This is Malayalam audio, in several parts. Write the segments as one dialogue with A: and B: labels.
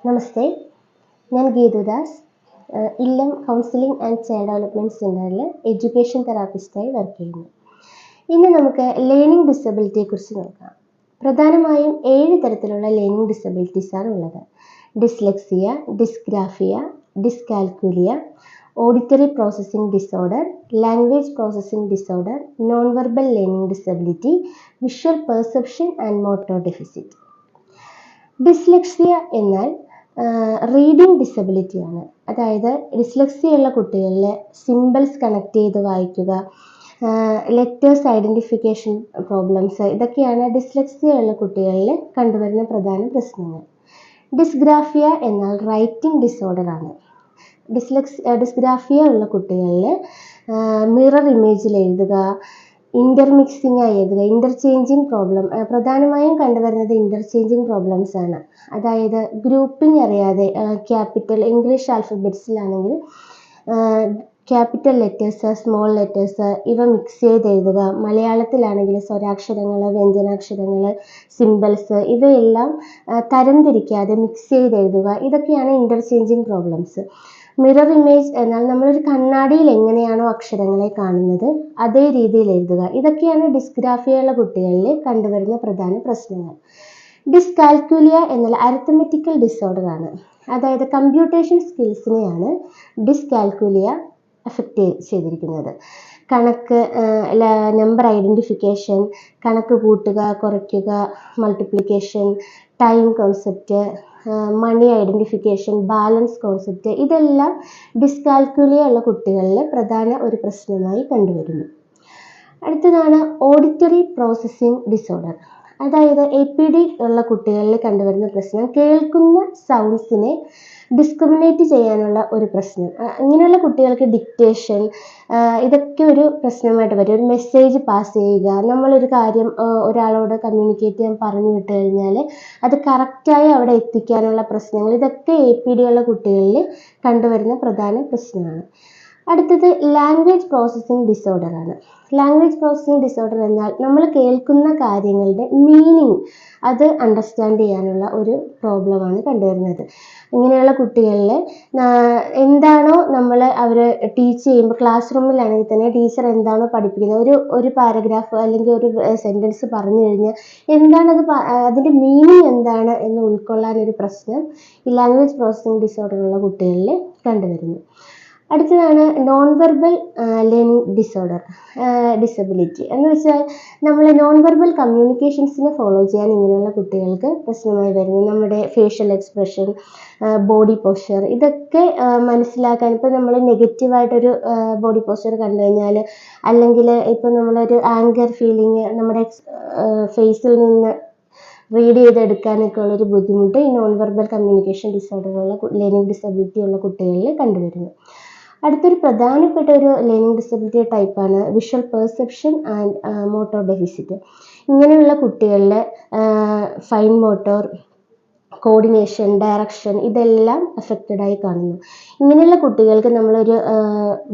A: നമസ്തേ, ഞാൻ ഗീതുദാസ്. ഇല്ലം കൗൺസിലിംഗ് ആൻഡ് ചൈൽഡ് ഡെവലപ്മെൻറ്റ് സെൻ്ററിൽ എഡ്യൂക്കേഷൻ തെറാപ്പിസ്റ്റായി വർക്ക് ചെയ്യുന്നു. ഇന്ന് നമുക്ക് ലേണിംഗ് ഡിസബിലിറ്റിയെക്കുറിച്ച് നോക്കാം. പ്രധാനമായും 7 തരത്തിലുള്ള ലേണിംഗ് ഡിസബിലിറ്റീസാണ് ഉള്ളത്. Dyslexia, dysgraphia, dyscalculia, auditory processing disorder, language processing disorder, non verbal learning disability, visual perception and motor deficit. Dyslexia എന്നാൽ റീഡിംഗ് ഡിസബിലിറ്റിയാണ്. അതായത് ഡിസ്ലെക്സിയ ഉള്ള കുട്ടികളിൽ സിമ്പിൾസ് കണക്ട് ചെയ്ത് വായിക്കുക, ലെറ്റേഴ്സ് ഐഡൻറ്റിഫിക്കേഷൻ പ്രോബ്ലംസ്, ഇതൊക്കെയാണ് ഡിസ്ലെക്സിയ ഉള്ള കുട്ടികളിൽ കണ്ടുവരുന്ന പ്രധാന പ്രശ്നങ്ങൾ. ഡിസ്ഗ്രാഫിയ എന്നാൽ റൈറ്റിംഗ് ഡിസോർഡറാണ്. ഡിസ്ഗ്രാഫിയ ഉള്ള കുട്ടികളിൽ മിറർ ഇമേജിൽ എഴുതുക, ഇൻ്റർമിക്സിങ് ആയി എഴുതുക, ഇൻ്റർചേഞ്ചിങ് പ്രോബ്ലം പ്രധാനമായും കണ്ടുവരുന്നത് ഇൻ്റർചേഞ്ചിങ് പ്രോബ്ലംസ് ആണ്. അതായത് ഗ്രൂപ്പിംഗ് അറിയാതെ ക്യാപിറ്റൽ ഇംഗ്ലീഷ് ആൽഫബറ്റ്സിലാണെങ്കിൽ ക്യാപിറ്റൽ ലെറ്റേഴ്സ്, സ്മോൾ ലെറ്റേഴ്സ് ഇവ മിക്സ് ചെയ്ത് എഴുതുക. മലയാളത്തിലാണെങ്കിൽ സ്വരാക്ഷരങ്ങൾ, വ്യഞ്ജനാക്ഷരങ്ങൾ, സിമ്പിൾസ് ഇവയെല്ലാം തരംതിരിക്കാതെ മിക്സ് ചെയ്ത് എഴുതുക. ഇതൊക്കെയാണ് ഇൻ്റർചേഞ്ചിങ് പ്രോബ്ലംസ്. മിറർ ഇമേജ് എന്നാൽ നമ്മളൊരു കണ്ണാടിയിൽ എങ്ങനെയാണോ അക്ഷരങ്ങളെ കാണുന്നത് അതേ രീതിയിൽ എഴുതുക. ഇതൊക്കെയാണ് ഡിസ്ഗ്രാഫിയുള്ള കുട്ടികളിൽ കണ്ടുവരുന്ന പ്രധാന പ്രശ്നങ്ങൾ. ഡിസ്കാൽക്കുലിയ എന്നാൽ അരിത്തമെറ്റിക്കൽ ഡിസോർഡർ ആണ്. അതായത് കമ്പ്യൂട്ടേഷൻ സ്കിൽസിനെയാണ് ഡിസ്കാൽക്കുലിയ അഫക്റ്റ് ചെയ്തിരിക്കുന്നത്. കണക്ക്, നമ്പർ ഐഡൻറ്റിഫിക്കേഷൻ, കണക്ക് കൂട്ടുക, കുറയ്ക്കുക, മൾട്ടിപ്ലിക്കേഷൻ, ടൈം കോൺസെപ്റ്റ്, മണി ഐഡൻറ്റിഫിക്കേഷൻ, ബാലൻസ് കോൺസെപ്റ്റ് ഇതെല്ലാം ഡിസ്കാൽക്കുലിയ ഉള്ള കുട്ടികളിൽ പ്രധാന ഒരു പ്രശ്നമായി കണ്ടുവരുന്നു. അടുത്തതാണ് ഓഡിറ്ററി പ്രോസസ്സിംഗ് ഡിസോർഡർ. അതായത് APD ഉള്ള കുട്ടികളിൽ കണ്ടുവരുന്ന പ്രശ്നം കേൾക്കുന്ന സൗണ്ട്സിനെ ഡിസ്ക്രിമിനേറ്റ് ചെയ്യാനുള്ള ഒരു പ്രശ്നം. ഇങ്ങനെയുള്ള കുട്ടികൾക്ക് ഡിക്റ്റേഷൻ ഇതൊക്കെ ഒരു പ്രശ്നമായിട്ട് വരും. ഒരു മെസ്സേജ് പാസ് ചെയ്യുക, നമ്മളൊരു കാര്യം ഒരാളോട് കമ്മ്യൂണിക്കേറ്റ് ചെയ്യാൻ പറഞ്ഞു വിട്ട് കഴിഞ്ഞാൽ അത് കറക്റ്റായി അവിടെ എത്തിക്കാനുള്ള പ്രശ്നങ്ങൾ, ഇതൊക്കെ APD ഉള്ള കുട്ടികളിൽ കണ്ടുവരുന്ന പ്രധാന പ്രശ്നമാണ്. അടുത്തത് ലാംഗ്വേജ് പ്രോസസ്സിംഗ് ഡിസോർഡറാണ്. ലാംഗ്വേജ് പ്രോസസ്സിംഗ് ഡിസോർഡർ എന്നാൽ നമ്മൾ കേൾക്കുന്ന കാര്യങ്ങളുടെ മീനിങ് അത് അണ്ടർസ്റ്റാൻഡ് ചെയ്യാനുള്ള ഒരു പ്രോബ്ലമാണ് കണ്ടുവരുന്നത്. ഇങ്ങനെയുള്ള കുട്ടികളിൽ എന്താണോ നമ്മൾ അവർ ടീച്ച് ചെയ്യുമ്പോൾ ക്ലാസ് റൂമിലാണെങ്കിൽ തന്നെ ടീച്ചർ എന്താണോ പഠിപ്പിക്കുന്നത് ഒരു പാരഗ്രാഫ് അല്ലെങ്കിൽ ഒരു സെൻറ്റൻസ് പറഞ്ഞു കഴിഞ്ഞാൽ എന്താണത് അതിൻ്റെ മീനിങ് എന്താണ് എന്ന് ഉൾക്കൊള്ളാനൊരു പ്രശ്നം ഈ ലാംഗ്വേജ് പ്രോസസ്സിംഗ് ഡിസോർഡറുള്ള കുട്ടികളിൽ കണ്ടുവരുന്നു. അടുത്തതാണ് നോൺ വെർബൽ ലേണിംഗ് ഡിസബിലിറ്റി എന്ന് വെച്ചാൽ നമ്മൾ നോൺ വെർബൽ കമ്മ്യൂണിക്കേഷൻസിനെ ഫോളോ ചെയ്യാൻ ഇങ്ങനെയുള്ള കുട്ടികൾക്ക് പ്രശ്നമായി വരുന്നു. നമ്മുടെ ഫേഷ്യൽ എക്സ്പ്രഷൻ, ബോഡി പോസ്ചർ ഇതൊക്കെ മനസ്സിലാക്കാൻ, ഇപ്പോൾ നമ്മൾ നെഗറ്റീവായിട്ടൊരു ബോഡി പോസ്ചർ കണ്ടു കഴിഞ്ഞാൽ അല്ലെങ്കിൽ ഇപ്പോൾ നമ്മളൊരു ആങ്കർ ഫീലിംഗ് നമ്മുടെ ഫേസിൽ നിന്ന് റീഡ് ചെയ്തെടുക്കാനൊക്കെ ഉള്ളൊരു ബുദ്ധിമുട്ട് ഈ നോൺ വെർബൽ കമ്മ്യൂണിക്കേഷൻ ഡിസോർഡറുള്ള ലേണിംഗ് ഡിസബിലിറ്റി ഉള്ള കുട്ടികളിൽ കണ്ടുവരുന്നു. അടുത്തൊരു പ്രധാനപ്പെട്ട ഒരു ലേണിംഗ് ഡിസബിലിറ്റി ടൈപ്പാണ് visual perception and motor deficit. ഇങ്ങനെയുള്ള കുട്ടികളിൽ ഫൈൻ മോട്ടോർ, കോർഡിനേഷൻ, ഡയറക്ഷൻ ഇതെല്ലാം അഫക്റ്റഡായി കാണുന്നു. ഇങ്ങനെയുള്ള കുട്ടികൾക്ക് നമ്മളൊരു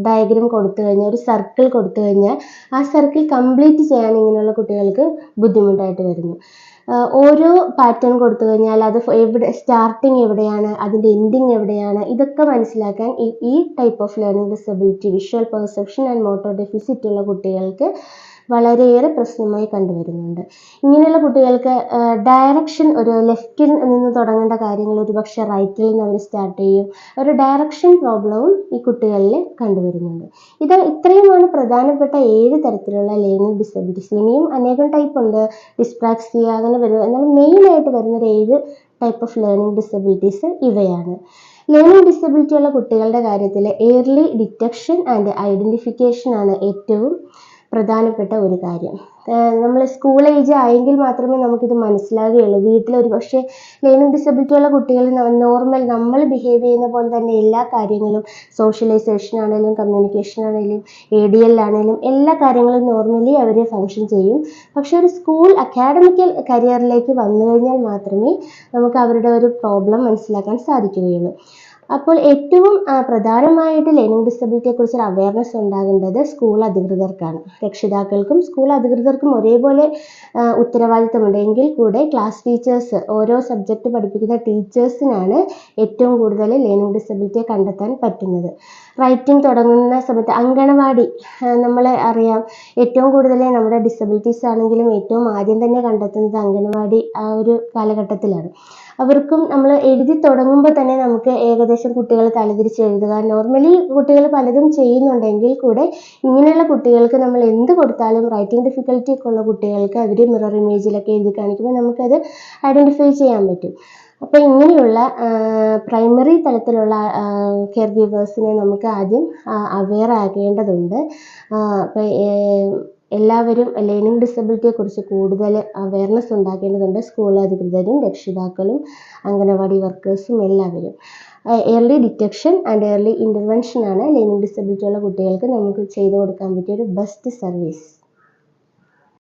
A: ഡയഗ്രം കൊടുത്തു കഴിഞ്ഞാൽ, ഒരു സർക്കിൾ കൊടുത്തു കഴിഞ്ഞാൽ ആ സർക്കിൾ കംപ്ലീറ്റ് ചെയ്യാൻ ഇങ്ങനെയുള്ള കുട്ടികൾക്ക് ബുദ്ധിമുട്ടായിട്ട് വരുന്നു. ഓരോ പാറ്റേൺ കൊടുത്തു കഴിഞ്ഞാൽ അത് സ്റ്റാർട്ടിങ് എവിടെയാണ്, അതിൻ്റെ എൻഡിങ് എവിടെയാണ്, ഇതൊക്കെ മനസ്സിലാക്കാൻ ഈ type of learning disability visual perception and motor deficit ഉള്ള കുട്ടികൾക്ക് വളരെയേറെ പ്രശ്നമായി കണ്ടുവരുന്നുണ്ട്. ഇങ്ങനെയുള്ള കുട്ടികൾക്ക് ഡയറക്ഷൻ, ഒരു ലെഫ്റ്റിൽ നിന്ന് തുടങ്ങേണ്ട കാര്യങ്ങൾ ഒരുപക്ഷെ റൈറ്റിൽ നിന്ന് അവർ സ്റ്റാർട്ട് ചെയ്യും. ഒരു ഡയറക്ഷൻ പ്രോബ്ലവും ഈ കുട്ടികളിൽ കണ്ടുവരുന്നുണ്ട്. ഇത്രയുമാണ് പ്രധാനപ്പെട്ട 7 തരത്തിലുള്ള ലേണിംഗ് ഡിസബിലിറ്റീസ്. ഇനിയും അനേകം ടൈപ്പ് ഉണ്ട്, ഡിസ്പ്രാക്സിയ അങ്ങനെ വരുന്നത്. എന്നാൽ മെയിനായിട്ട് വരുന്നൊരു 7 ടൈപ്പ് ഓഫ് ലേണിംഗ് ഡിസബിലിറ്റീസ് ഇവയാണ്. ലേണിംഗ് ഡിസബിലിറ്റി ഉള്ള കുട്ടികളുടെ കാര്യത്തിൽ ഏർലി ഡിറ്റക്ഷൻ ആൻഡ് ഐഡൻറ്റിഫിക്കേഷൻ ആണ് ഏറ്റവും പ്രധാനപ്പെട്ട ഒരു കാര്യം. നമ്മൾ സ്കൂൾ ഏജ് ആയെങ്കിൽ മാത്രമേ നമുക്കിത് മനസ്സിലാകുകയുള്ളൂ. വീട്ടിലൊരു പക്ഷേ ലേണിംഗ് ഡിസബിലിറ്റി ഉള്ള കുട്ടികൾ നോർമൽ നമ്മൾ ബിഹേവ് ചെയ്യുന്ന പോലെ തന്നെ എല്ലാ കാര്യങ്ങളും, സോഷ്യലൈസേഷൻ ആണെങ്കിലും കമ്മ്യൂണിക്കേഷൻ ആണെങ്കിലും ADL ആണെങ്കിലും എല്ലാ കാര്യങ്ങളും നോർമലി അവർ ഫങ്ഷൻ ചെയ്യും. പക്ഷേ ഒരു സ്കൂൾ അക്കാഡമിക്കൽ കരിയറിലേക്ക് വന്നു കഴിഞ്ഞാൽ മാത്രമേ നമുക്ക് അവരുടെ ഒരു പ്രോബ്ലം മനസ്സിലാക്കാൻ സാധിക്കുകയുള്ളൂ. അപ്പോൾ ഏറ്റവും പ്രധാനമായിട്ട് ലേണിംഗ് ഡിസബിലിറ്റിയെക്കുറിച്ചൊരു അവയർനെസ് ഉണ്ടാകേണ്ടത് സ്കൂൾ അധികൃതർക്കാണ്. രക്ഷിതാക്കൾക്കും സ്കൂൾ അധികൃതർക്കും ഒരേപോലെ ഉത്തരവാദിത്തമുണ്ട്. എങ്കിൽ കൂടെ ക്ലാസ് ടീച്ചേഴ്സ്, ഓരോ സബ്ജക്റ്റ് പഠിപ്പിക്കുന്ന ടീച്ചേഴ്സിനാണ് ഏറ്റവും കൂടുതൽ ലേണിംഗ് ഡിസബിലിറ്റിയെ കണ്ടെത്താൻ പറ്റുന്നത്. റൈറ്റിംഗ് തുടങ്ങുന്ന സമയത്ത് അങ്കണവാടി, നമ്മളെ അറിയാം, ഏറ്റവും കൂടുതൽ നമ്മുടെ ഡിസബിലിറ്റീസ് ആണെങ്കിലും ഏറ്റവും ആദ്യം തന്നെ കണ്ടെത്തുന്നത് അങ്കണവാടി ആ ഒരു കാലഘട്ടത്തിലാണ്. അവർക്കും നമ്മൾ എഴുതി തുടങ്ങുമ്പോൾ തന്നെ നമുക്ക് ഏകദേശം കുട്ടികൾ തലതിരിച്ച് എഴുതുക, നോർമലി കുട്ടികൾ പലതും ചെയ്യുന്നുണ്ടെങ്കിൽ കൂടെ ഇങ്ങനെയുള്ള കുട്ടികൾക്ക് നമ്മൾ എന്ത് കൊടുത്താലും റൈറ്റിംഗ് ഡിഫിക്കൽറ്റി ഒക്കെ ഉള്ള കുട്ടികൾക്ക് അവർ മിറർ ഇമേജിലൊക്കെ എഴുതി കാണിക്കുമ്പോൾ നമുക്കത് ഐഡൻറ്റിഫൈ ചെയ്യാൻ പറ്റും. അപ്പോൾ ഇങ്ങനെയുള്ള പ്രൈമറി തലത്തിലുള്ള കെയർ ഗീവേഴ്സിനെ നമുക്ക് ആദ്യം അവെയർ ആകേണ്ടതുണ്ട്. അപ്പോൾ എല്ലാവരും ലേണിംഗ് ഡിസബിലിറ്റിയെക്കുറിച്ച് കൂടുതൽ അവെയർനെസ് ഉണ്ടാക്കേണ്ടതുണ്ട്. സ്കൂൾ അധികൃതരും രക്ഷിതാക്കളും അംഗനവാടി വർക്കേഴ്സും എല്ലാവരും. ഏർലി ഡിറ്റക്ഷൻ ആൻഡ് ഏർലി ഇൻ്റർവെൻഷനാണ് ലേണിംഗ് ഡിസബിലിറ്റി ഉള്ള കുട്ടികൾക്ക് നമുക്ക് ചെയ്തു കൊടുക്കാൻ പറ്റിയ ഒരു ബെസ്റ്റ് സർവീസ്.